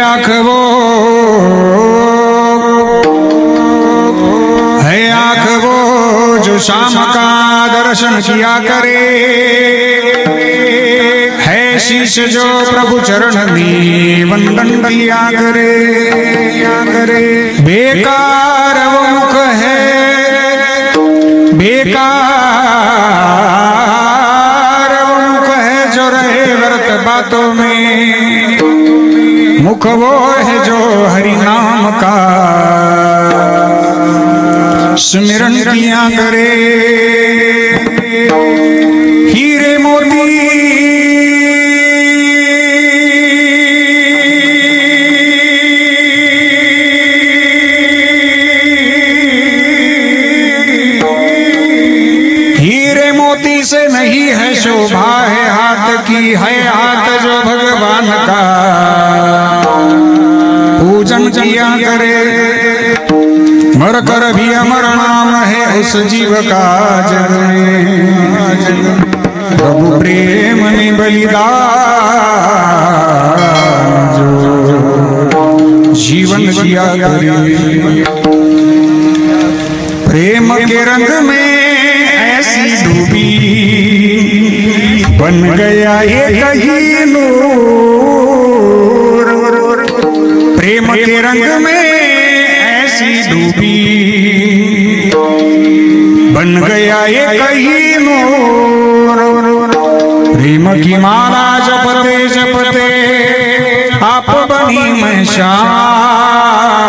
आँख वो जो शाम का दर्शन किया करे, है शीश जो प्रभु चरण में वंदन किया करे। बेकार वो मुख है, बेकार वो मुख है जो रहे व्यर्थ बातों में। मुख वो है जो हरि नाम का स्मरण किया करे। हीरे मोती से नहीं है शोभा, है हाथ की, है हाथ जो भगवान का पूजन किया करे। मर कर भी अमर नाम है उस जीव का जग में। प्रभु प्रेम ने बलिदान जो जीवन दिया करे। प्रेम के रंग में ऐसी डूबी बन गया एक ही नूर। प्रेम के रंग में ऐसी डूबी बन गया एक ही नूर। प्रेम की माला जपते जपते आप बनी मैं शाम।